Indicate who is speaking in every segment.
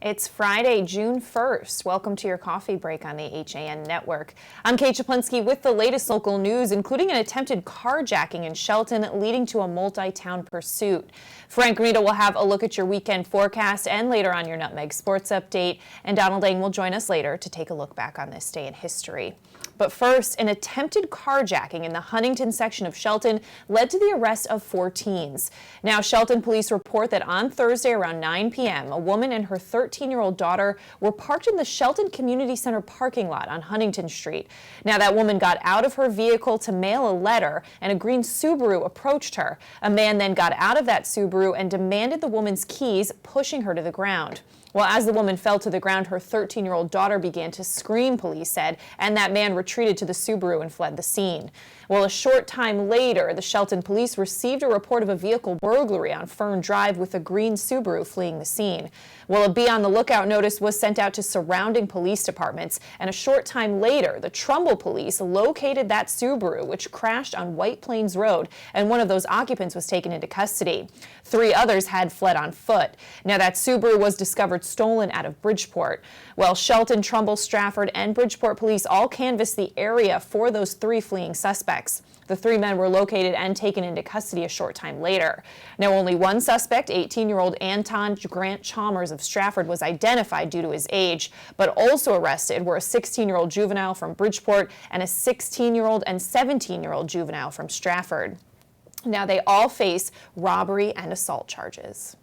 Speaker 1: It's Friday, June 1st. Welcome to your coffee break on the HAN network. I'm Kate Czaplinski with the latest local news, including an attempted carjacking in Shelton leading to a multi-town pursuit. Frank Rita will have a look at your weekend forecast and later on your Nutmeg Sports Update. And Donald Lang will join us later to take a look back on this day in history. But first, an attempted carjacking in the Huntington section of Shelton led to the arrest of 4 teens. Now, Shelton police report that on Thursday around 9 p.m., a woman and her 13-year-old daughter were parked in the Shelton Community Center parking lot on Huntington Street. Now, that woman got out of her vehicle to mail a letter, and a green Subaru approached her. A man then got out of that Subaru and demanded the woman's keys, pushing her to the ground. Well, as the woman fell to the ground, her 13-year-old daughter began to scream, police said, and that man retreated to the Subaru and fled the scene. Well, a short time later, the Shelton police received a report of a vehicle burglary on Fern Drive with a green Subaru fleeing the scene. Well, a be on the lookout notice was sent out to surrounding police departments, and a short time later, the Trumbull police located that Subaru, which crashed on White Plains Road, and one of those occupants was taken into custody. 3 others had fled on foot. Now, that Subaru was discovered stolen out of Bridgeport. Well, Shelton, Trumbull, Stratford, and Bridgeport police all canvassed the area for those 3 fleeing suspects. The 3 men were located and taken into custody a short time later. Now, only one suspect, 18-year-old Anton Grant Chalmers of Stratford, was identified due to his age, but also arrested were a 16-year-old juvenile from Bridgeport and a 16-year-old and 17-year-old juvenile from Stratford. Now, they all face robbery and assault charges.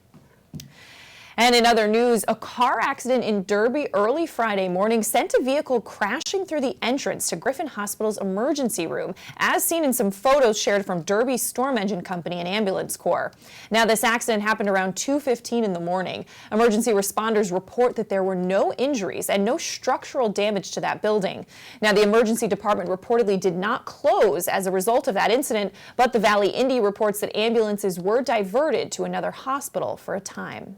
Speaker 1: And in other news, a car accident in Derby early Friday morning sent a vehicle crashing through the entrance to Griffin Hospital's emergency room, as seen in some photos shared from Derby Storm Engine Company and Ambulance Corps. Now, this accident happened around 2:15 in the morning. Emergency responders report that there were no injuries and no structural damage to that building. Now, the emergency department reportedly did not close as a result of that incident, but the Valley Indy reports that ambulances were diverted to another hospital for a time.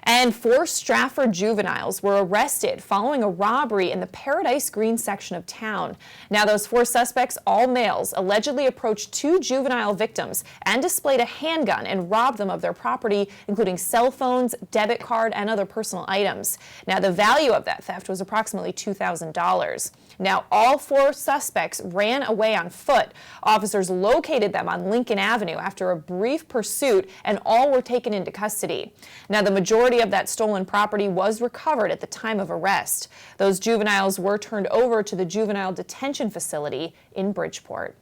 Speaker 1: And 4 Stratford juveniles were arrested following a robbery in the Paradise Green section of town. Now, those 4 suspects, all males, allegedly approached 2 juvenile victims and displayed a handgun and robbed them of their property, including cell phones, debit card, and other personal items. Now, the value of that theft was approximately $2,000. Now, all 4 suspects ran away on foot. Officers located them on Lincoln Avenue after a brief pursuit, and all were taken into custody. Now, the majority of that stolen property was recovered at the time of arrest. Those juveniles were turned over to the juvenile detention facility in Bridgeport.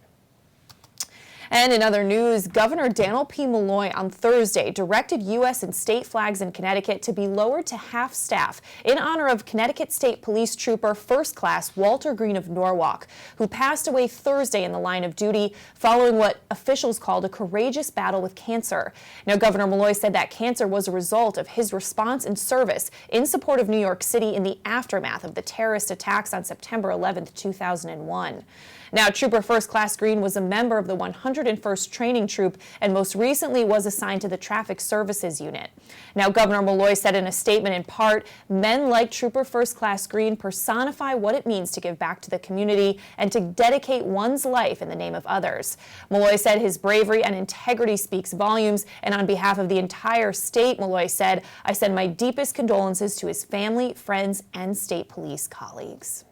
Speaker 1: And in other news, Governor Daniel P. Malloy on Thursday directed U.S. and state flags in Connecticut to be lowered to half staff in honor of Connecticut State Police Trooper First Class Walter Green of Norwalk, who passed away Thursday in the line of duty following what officials called a courageous battle with cancer. Now, Governor Malloy said that cancer was a result of his response and service in support of New York City in the aftermath of the terrorist attacks on September 11, 2001. Now, Trooper First Class Green was a member of the 101st Training Troop and most recently was assigned to the Traffic Services Unit. Now, Governor Malloy said in a statement in part, men like Trooper First Class Green personify what it means to give back to the community and to dedicate one's life in the name of others. Malloy said his bravery and integrity speaks volumes, and on behalf of the entire state, Malloy said, I send my deepest condolences to his family, friends, and state police colleagues.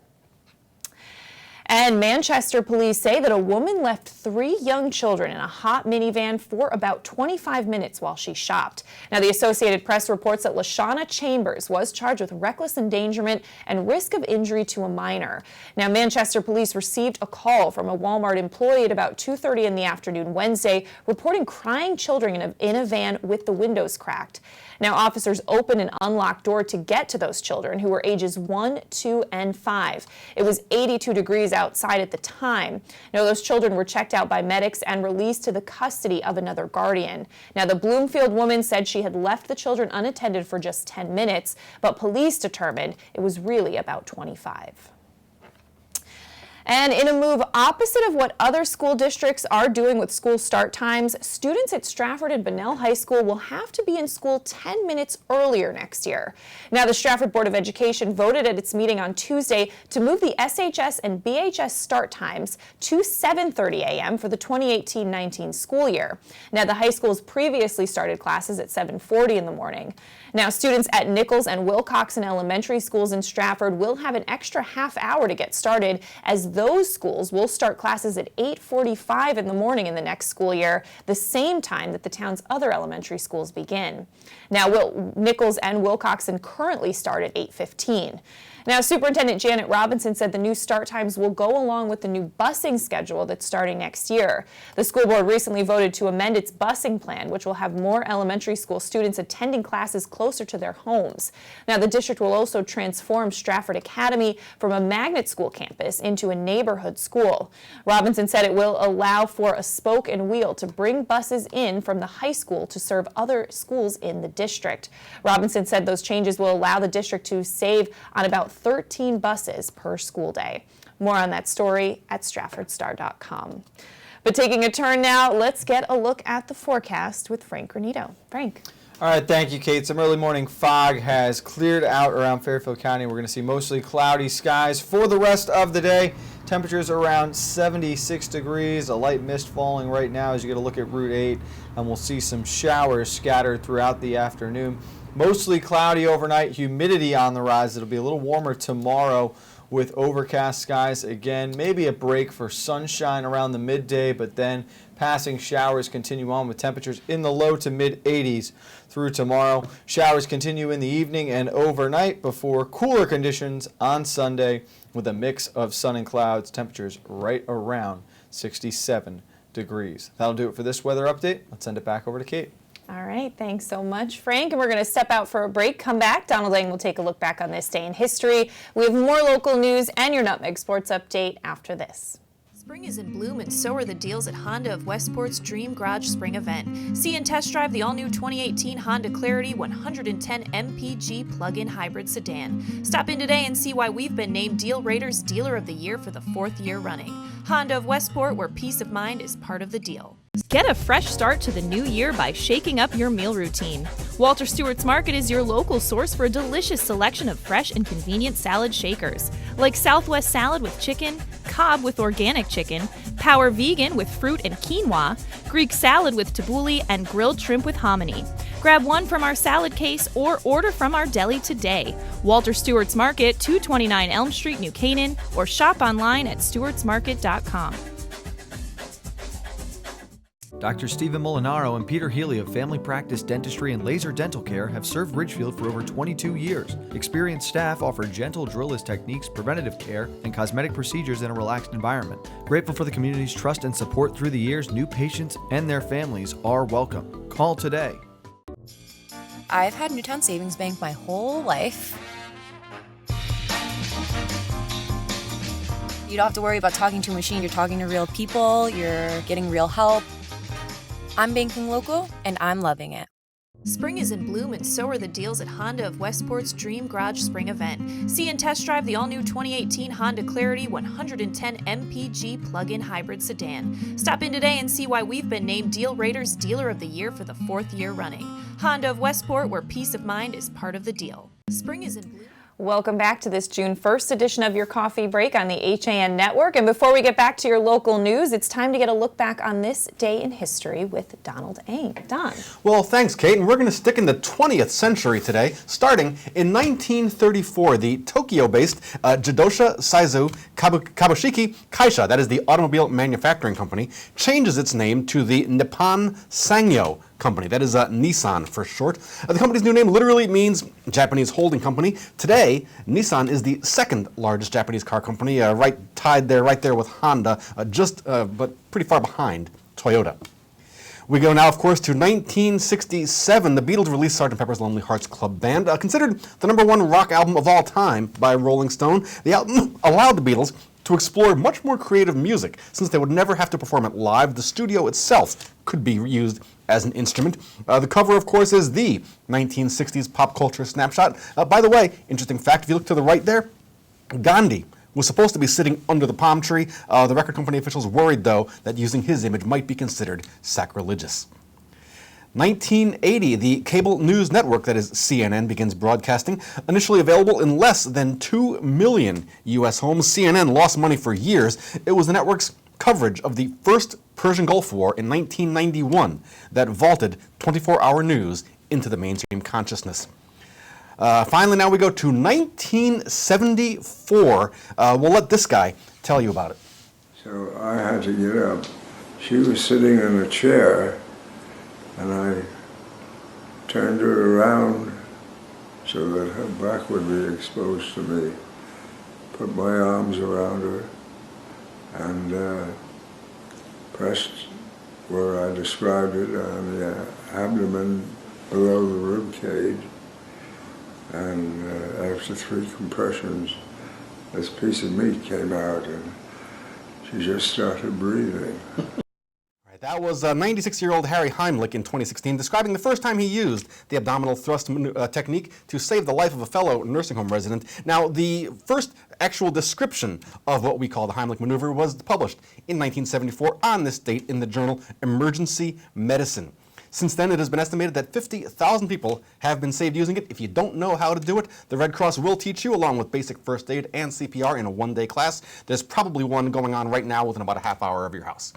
Speaker 1: And Manchester police say that a woman left 3 young children in a hot minivan for about 25 minutes while she shopped. Now, the Associated Press reports that LaShawna Chambers was charged with reckless endangerment and risk of injury to a minor. Now, Manchester police received a call from a Walmart employee at about 2:30 in the afternoon Wednesday, reporting crying children in a van with the windows cracked. Now, officers opened an unlocked door to get to those children, who were ages 1, 2, and 5. It was 82 degrees outside at the time. Now, those children were checked out by medics and released to the custody of another guardian. Now, the Bloomfield woman said she had left the children unattended for just 10 minutes, but police determined it was really about 25. And in a move opposite of what other school districts are doing with school start times, students at Stratford and Bunnell High School will have to be in school 10 minutes earlier next year. Now, the Stratford Board of Education voted at its meeting on Tuesday to move the SHS and BHS start times to 7:30 a.m. for the 2018-19 school year. Now, the high schools previously started classes at 7:40 in the morning. Now, students at Nichols and Wilcoxon elementary schools in Stratford will have an extra half hour to get started, as those schools will start classes at 8:45 in the morning in the next school year, the same time that the town's other elementary schools begin. Now, Nichols and Wilcoxon currently start at 8:15. Now, Superintendent Janet Robinson said the new start times will go along with the new busing schedule that's starting next year. The school board recently voted to amend its busing plan, which will have more elementary school students attending classes closer to their homes. Now, the district will also transform Stratford Academy from a magnet school campus into a neighborhood school. Robinson said it will allow for a spoke and wheel to bring buses in from the high school to serve other schools in the district. Robinson said those changes will allow the district to save on about 13 buses per school day. More on that story at stratfordstar.com. But taking a turn now, let's get a look at the forecast with Frank Granito. Frank.
Speaker 2: All right, thank you, Kate. Some early morning fog has cleared out around Fairfield County. We're going to see mostly cloudy skies for the rest of the day. Temperatures around 76 degrees, a light mist falling right now as you get a look at Route 8, and we'll see some showers scattered throughout the afternoon. Mostly cloudy overnight, humidity on the rise. It'll be a little warmer tomorrow with overcast skies again. Maybe a break for sunshine around the midday, but then passing showers continue on with temperatures in the low to mid 80s through tomorrow. Showers continue in the evening and overnight before cooler conditions on Sunday with a mix of sun and clouds. Temperatures right around 67 degrees. That'll do it for this weather update. Let's send it back over to Kate.
Speaker 1: All right, thanks so much, Frank. And we're going to step out for a break, come back. Donald Lang will take a look back on this day in history. We have more local news and your Nutmeg Sports update after this. Spring is in bloom, and so are the deals at Honda of Westport's Dream Garage Spring Event. See and test drive the all-new 2018 Honda Clarity 110 MPG plug-in hybrid sedan. Stop in today and see why we've been named Deal Rater's Dealer of the Year for the 4th year running. Honda of Westport, where peace of mind is part of the deal. Get a fresh start to the new year by shaking up your meal routine. Walter Stewart's Market is your local source for a delicious selection of fresh and convenient salad shakers, like Southwest salad with chicken, Cobb with organic chicken, Power Vegan with fruit and quinoa, Greek salad with tabbouleh, and grilled shrimp with hominy. Grab one from our salad case or order from our deli today. Walter Stewart's Market, 229 Elm Street, New Canaan, or shop online at stewartsmarket.com.
Speaker 3: Dr. Stephen Molinaro and Peter Healy of Family Practice Dentistry and Laser Dental Care have served Ridgefield for over 22 years. Experienced staff offer gentle drillless techniques, preventative care, and cosmetic procedures in a relaxed environment. Grateful for the community's trust and support through the years, new patients and their families are welcome. Call today.
Speaker 4: I've had Newtown Savings Bank my whole life. You don't have to worry about talking to a machine. You're talking to real people. You're getting real help. I'm banking local, and I'm loving it.
Speaker 1: Spring is in bloom, and so are the deals at Honda of Westport's Dream Garage Spring Event. See and test drive the all-new 2018 Honda Clarity 110 MPG plug-in hybrid sedan. Stop in today and see why we've been named Deal Rater's Dealer of the Year for the 4th year running. Honda of Westport, where peace of mind is part of the deal. Spring is in bloom. Welcome back to this June 1st edition of your Coffee Break on the HAN Network. And before we get back to your local news, it's time to get a look back on this day in history with Donald Ang. Don.
Speaker 5: Well, thanks, Kate. And we're going to stick in the 20th century today. Starting in 1934, the Tokyo-based Jidosha Saizu Kabushiki Kaisha, that is the automobile manufacturing company, changes its name to the Nippon Sangyo Company. That is Nissan for short. The company's new name literally means Japanese holding company. Today, Nissan is the second largest Japanese car company, right there with Honda, but pretty far behind Toyota. We go now, of course, to 1967. The Beatles released Sgt. Pepper's Lonely Hearts Club Band, considered the #1 rock album of all time by Rolling Stone. The album allowed the Beatles to explore much more creative music, since they would never have to perform it live. The studio itself could be used as an instrument. The cover, of course, is the 1960s pop culture snapshot. By the way, interesting fact, if you look to the right there, Gandhi was supposed to be sitting under the palm tree. The record company officials worried, though, that using his image might be considered sacrilegious. 1980, the cable news network, that is CNN, begins broadcasting. Initially available in less than 2 million U.S. homes, CNN lost money for years. It was the network's coverage of the first Persian Gulf War in 1991 that vaulted 24-hour news into the mainstream consciousness. Finally, now we go to 1974. We'll let this guy tell you about it.
Speaker 6: So I had to get up. She was sitting in a chair, and I turned her around so that her back would be exposed to me. Put my arms around her and pressed where I described it on the abdomen below the rib cage. And after 3 compressions, this piece of meat came out and she just started breathing.
Speaker 5: That was 96-year-old Harry Heimlich in 2016, describing the first time he used the abdominal thrust technique to save the life of a fellow nursing home resident. Now, the first actual description of what we call the Heimlich maneuver was published in 1974 on this date in the journal Emergency Medicine. Since then, it has been estimated that 50,000 people have been saved using it. If you don't know how to do it, the Red Cross will teach you, along with basic first aid and CPR in a one-day class. There's probably one going on right now within about a half hour of your house.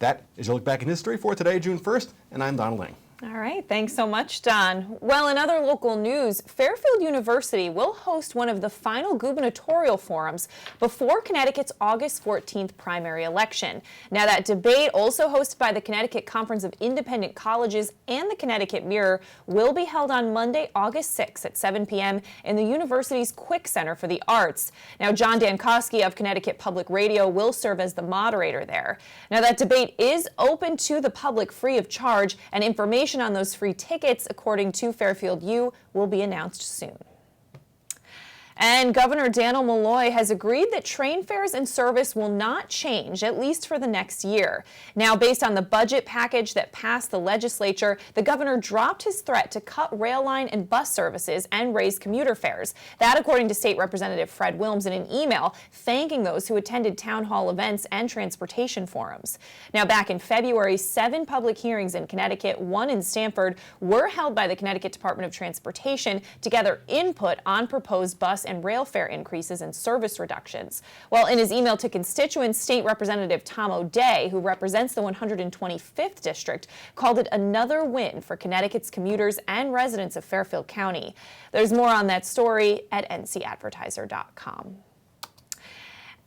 Speaker 5: That is your look back in history for today, June 1st, and I'm Don Lang.
Speaker 1: All right, thanks so much, Don. Well, in other local news, Fairfield University will host one of the final gubernatorial forums before Connecticut's August 14th primary election. Now, that debate, also hosted by the Connecticut Conference of Independent Colleges and the Connecticut Mirror, will be held on Monday, August 6th at 7 p.m. in the university's Quick Center for the Arts. Now, John Dankosky of Connecticut Public Radio will serve as the moderator there. Now, that debate is open to the public free of charge, and information on those free tickets, according to Fairfield U, will be announced soon. And Governor Dannel Malloy has agreed that train fares and service will not change, at least for the next year. Now, based on the budget package that passed the legislature, the governor dropped his threat to cut rail line and bus services and raise commuter fares. That, according to State Representative Fred Wilms in an email thanking those who attended town hall events and transportation forums. Now, back in February, 7 public hearings in Connecticut, 1 in Stamford, were held by the Connecticut Department of Transportation to gather input on proposed bus and rail fare increases and service reductions. Well, in his email to constituents, State Representative Tom O'Day, who represents the 125th District, called it another win for Connecticut's commuters and residents of Fairfield County. There's more on that story at ncadvertiser.com.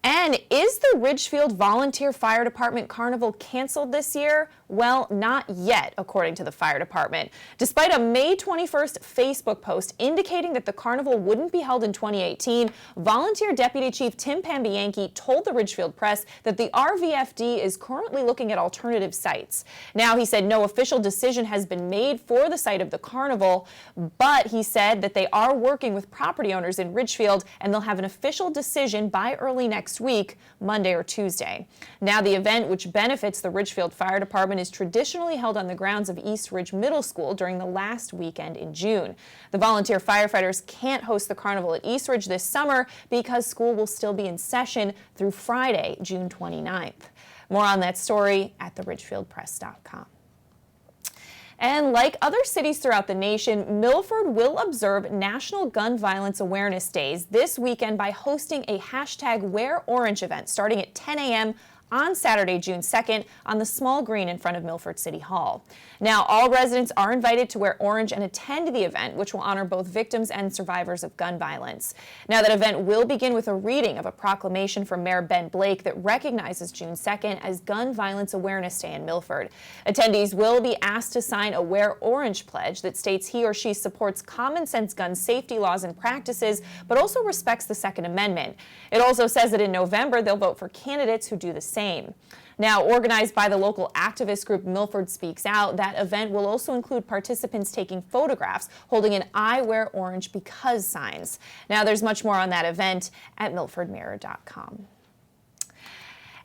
Speaker 1: And is the Ridgefield Volunteer Fire Department Carnival canceled this year? Well, not yet, according to the fire department. Despite a May 21st Facebook post indicating that the carnival wouldn't be held in 2018, Volunteer Deputy Chief Tim Pambianchi told the Ridgefield Press that the RVFD is currently looking at alternative sites. Now, he said no official decision has been made for the site of the carnival, but he said that they are working with property owners in Ridgefield and they'll have an official decision by early next week, Monday or Tuesday. Now, the event, which benefits the Ridgefield Fire Department, is traditionally held on the grounds of East Ridge Middle School during the last weekend in June. The volunteer firefighters can't host the carnival at East Ridge this summer because school will still be in session through Friday, June 29th. More on that story at theridgefieldpress.com. And like other cities throughout the nation, Milford will observe National Gun Violence Awareness Days this weekend by hosting a #WearOrange event starting at 10 a.m. on Saturday, June 2nd, on the small green in front of Milford City Hall. Now, all residents are invited to wear orange and attend the event, which will honor both victims and survivors of gun violence. Now, that event will begin with a reading of a proclamation from Mayor Ben Blake that recognizes June 2nd as Gun Violence Awareness Day in Milford. Attendees will be asked to sign a Wear Orange pledge that states he or she supports common sense gun safety laws and practices, but also respects the Second Amendment. It also says that in November, they'll vote for candidates who do the same. Now, organized by the local activist group Milford Speaks Out, that event will also include participants taking photographs holding an I Wear Orange Because signs. Now, there's much more on that event at milfordmirror.com.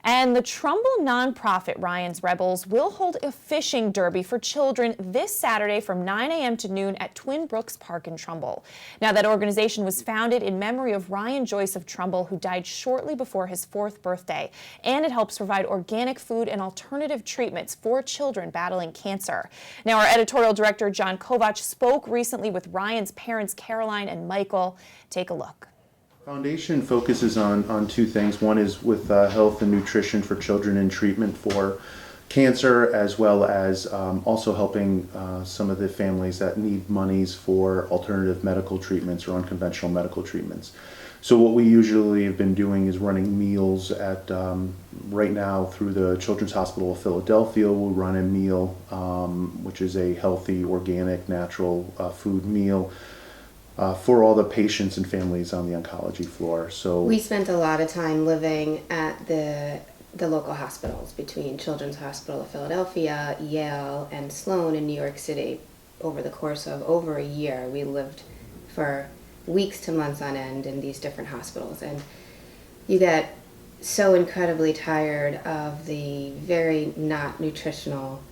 Speaker 1: And the Trumbull nonprofit Ryan's Rebels will hold a fishing derby for children this Saturday from 9 a.m. to noon at Twin Brooks Park in Trumbull. Now, that organization was founded in memory of Ryan Joyce of Trumbull, who died shortly before his 4th birthday. And it helps provide organic food and alternative treatments for children battling cancer. Now, our editorial director, John Kovach, spoke recently with Ryan's parents, Caroline and Michael. Take a look.
Speaker 7: Foundation focuses on two things. One is with health and nutrition for children and treatment for cancer, as well as also helping some of the families that need monies for alternative medical treatments or unconventional medical treatments. So what we usually have been doing is running meals at, right now through the Children's Hospital of Philadelphia, we'll run a meal, which is a healthy, organic, natural food meal. For all the patients and families on the oncology floor. So
Speaker 8: we spent a lot of time living at the local hospitals between Children's Hospital of Philadelphia, Yale, and Sloan in New York City. Over the course of over a year, we lived for weeks to months on end in these different hospitals, and you get so incredibly tired of the very not nutritional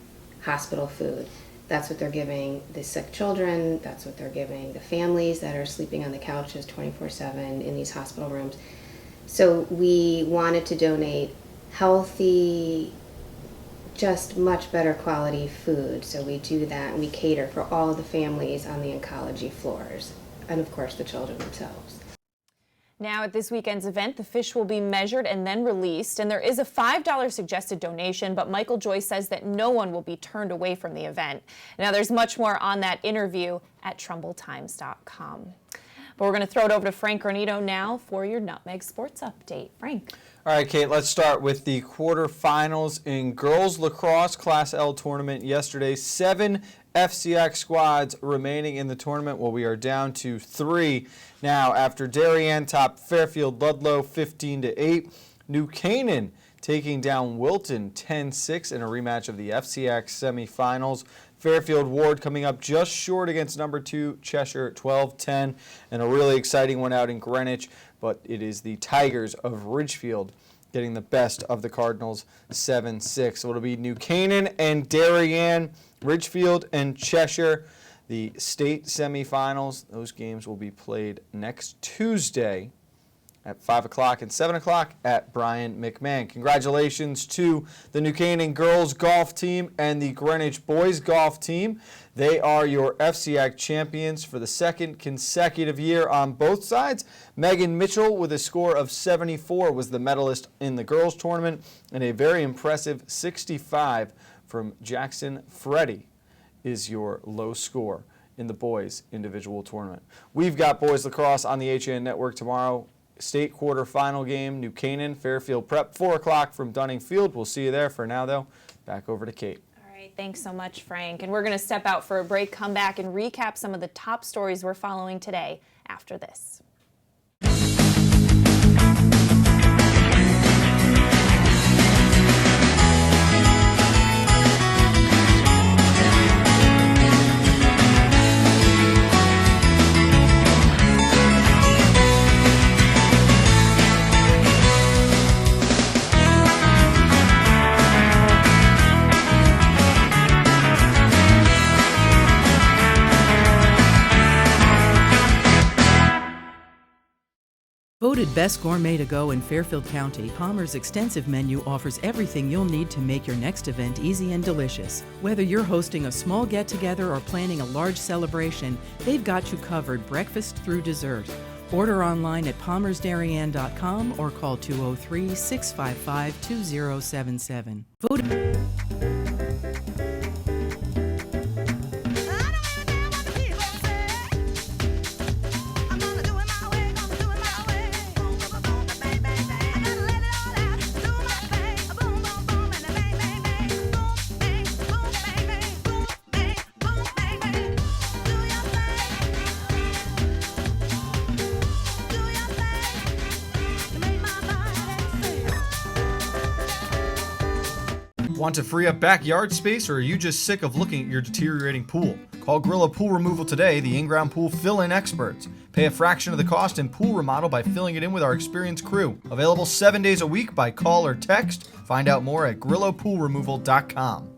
Speaker 8: hospital food. That's what they're giving the sick children, that's what they're giving the families that are sleeping on the couches 24/7 in these hospital rooms. So we wanted to donate healthy, just much better quality food. So we do that, and we cater for all the families on the oncology floors, and of course the children themselves.
Speaker 1: Now, at this weekend's event, the fish will be measured and then released, and there is a $5 suggested donation, but Michael Joyce says that no one will be turned away from the event. Now, there's much more on that interview at TrumbleTimes.com. But we're going to throw it over to Frank Granito now for your Nutmeg Sports Update. Frank.
Speaker 2: All right, Kate, let's start with the quarterfinals in girls lacrosse Class L tournament yesterday. 7 FCX squads remaining in the tournament. Well, we are down to 3 now after Darien topped Fairfield Ludlow 15-8. New Canaan taking down Wilton 10-6 in a rematch of the FCX semifinals. Fairfield Ward coming up just short against number 2 Cheshire 12-10, and a really exciting one out in Greenwich, but it is the Tigers of Ridgefield getting the best of the Cardinals 7-6. So it'll be New Canaan and Darien, Ridgefield and Cheshire. The state semifinals, those games will be played next Tuesday at 5 o'clock and 7 o'clock at Bryant McMahon. Congratulations to the New Canaan girls golf team and the Greenwich boys golf team. They are your FCX champions for the 2nd consecutive year on both sides. Megan Mitchell with a score of 74 was the medalist in the girls tournament, and a very impressive 65 from Jackson Freddy is your low score in the boys individual tournament. We've got boys lacrosse on the HAN Network tomorrow. State quarterfinal game, New Canaan, Fairfield Prep, 4 o'clock from Dunning Field. We'll see you there. For now, though, back over to Kate.
Speaker 1: All right, thanks so much, Frank. And we're going to step out for a break, come back, and recap some of the top stories we're following today after this.
Speaker 9: Voted Best Gourmet to Go in Fairfield County, Palmer's extensive menu offers everything you'll need to make your next event easy and delicious. Whether you're hosting a small get-together or planning a large celebration, they've got you covered breakfast through dessert. Order online at palmersdarien.com or call 203-655-2077. Voted.
Speaker 3: Want to free up backyard space, or are you just sick of looking at your deteriorating pool? Call Gorilla Pool Removal today, the in-ground pool fill-in experts. Pay a fraction of the cost and pool remodel by filling it in with our experienced crew. Available 7 days a week by call or text. Find out more at grillopoolremoval.com.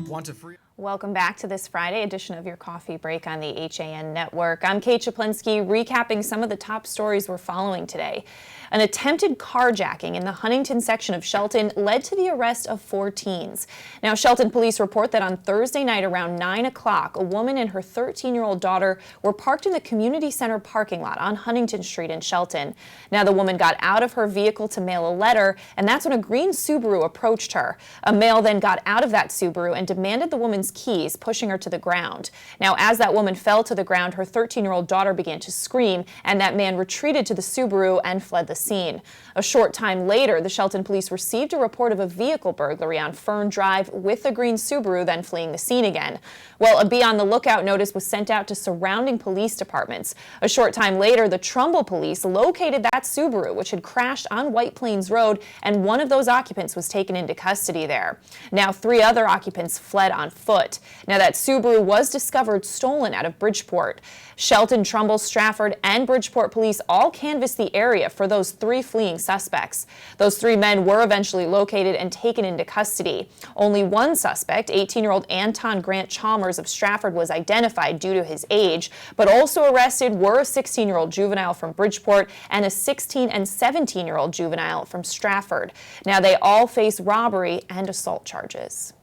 Speaker 3: Want to free...
Speaker 1: Welcome back to this Friday edition of your Coffee Break on the HAN Network. I'm Kate Czaplinski, recapping some of the top stories we're following today. An attempted carjacking in the Huntington section of Shelton led to the arrest of 4 teens. Now, Shelton police report that on Thursday night around 9 o'clock, a woman and her 13-year-old daughter were parked in the community center parking lot on Huntington Street in Shelton. Now, the woman got out of her vehicle to mail a letter, and that's when a green Subaru approached her. A male then got out of that Subaru and demanded the woman's keys, pushing her to the ground. Now, as that woman fell to the ground, her 13-year-old daughter began to scream, and that man retreated to the Subaru and fled the scene. A short time later, the Shelton police received a report of a vehicle burglary on Fern Drive with a green Subaru then fleeing the scene again. Well, a be on the lookout notice was sent out to surrounding police departments. A short time later, the Trumbull police located that Subaru, which had crashed on White Plains Road, and one of those occupants was taken into custody there. Now, 3 other occupants fled on foot. Now, that Subaru was discovered stolen out of Bridgeport. Shelton, Trumbull, Stratford, and Bridgeport police all canvassed the area for those 3 fleeing suspects. Those 3 men were eventually located and taken into custody. Only one suspect, 18-year-old Anton Grant Chalmers of Stratford, was identified due to his age, but also arrested were a 16-year-old juvenile from Bridgeport and a 16 and 17-year-old juvenile from Stratford. Now, they all face robbery and assault charges.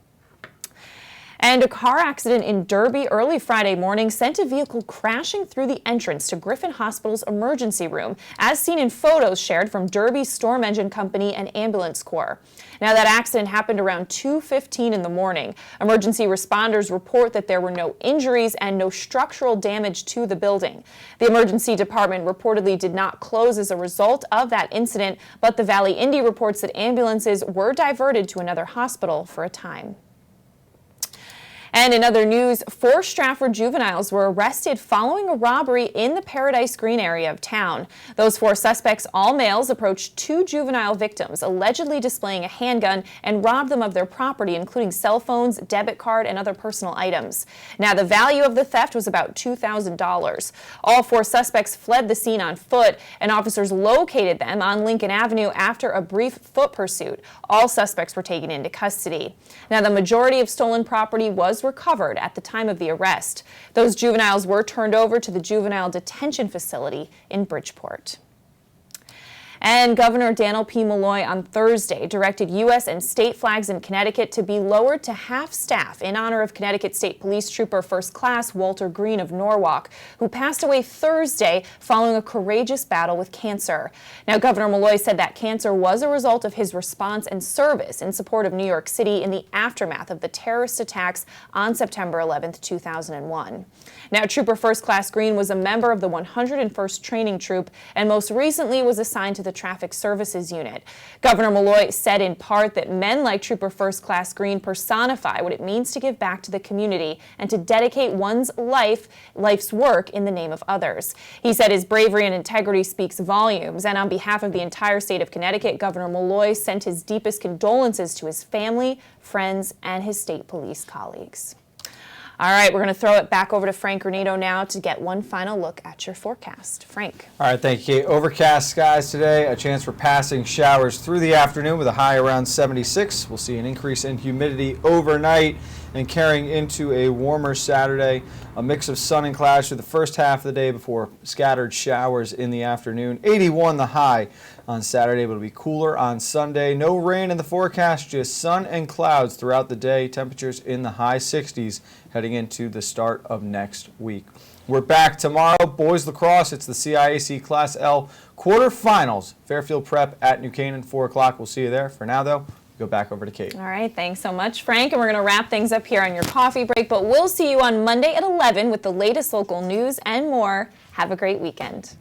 Speaker 1: And a car accident in Derby early Friday morning sent a vehicle crashing through the entrance to Griffin Hospital's emergency room, as seen in photos shared from Derby Storm Engine Company and Ambulance Corps. Now, that accident happened around 2:15 in the morning. Emergency responders report that there were no injuries and no structural damage to the building. The emergency department reportedly did not close as a result of that incident, but the Valley Indy reports that ambulances were diverted to another hospital for a time. And in other news, 4 Stratford juveniles were arrested following a robbery in the Paradise Green area of town. Those 4 suspects, all males, approached 2 juvenile victims, allegedly displaying a handgun, and robbed them of their property, including cell phones, debit card, and other personal items. Now, the value of the theft was about $2,000. All 4 suspects fled the scene on foot, and officers located them on Lincoln Avenue after a brief foot pursuit. All suspects were taken into custody. Now, the majority of stolen property was recovered at the time of the arrest. Those juveniles were turned over to the juvenile detention facility in Bridgeport. And Governor Daniel P. Malloy on Thursday directed U.S. and state flags in Connecticut to be lowered to half staff in honor of Connecticut State Police Trooper First Class Walter Green of Norwalk, who passed away Thursday following a courageous battle with cancer. Now, Governor Malloy said that cancer was a result of his response and service in support of New York City in the aftermath of the terrorist attacks on September 11, 2001. Now, Trooper First Class Green was a member of the 101st Training Troop and most recently was assigned to the Traffic Services Unit. Governor Malloy said in part that men like Trooper First Class Green personify what it means to give back to the community and to dedicate one's life's work in the name of others. He said his bravery and integrity speaks volumes, and on behalf of the entire state of Connecticut, Governor Malloy sent his deepest condolences to his family, friends, and his state police colleagues. All right, we're going to throw it back over to Frank Granito now to get one final look at your forecast. Frank.
Speaker 2: All right, thank you, Kate. Overcast skies today, a chance for passing showers through the afternoon with a high around 76. We'll see an increase in humidity overnight and carrying into a warmer Saturday. A mix of sun and clouds through the first half of the day before scattered showers in the afternoon. 81 the high on Saturday, but it'll be cooler on Sunday. No rain in the forecast, just sun and clouds throughout the day. Temperatures in the high 60s heading into the start of next week. We're back tomorrow. Boys lacrosse, it's the CIAC Class L quarterfinals. Fairfield Prep at New Canaan, 4 o'clock. We'll see you there. For now, though, go back over to Kate.
Speaker 1: All right, thanks so much, Frank. And we're going to wrap things up here on your coffee break, but we'll see you on Monday at 11 with the latest local news and more. Have a great weekend.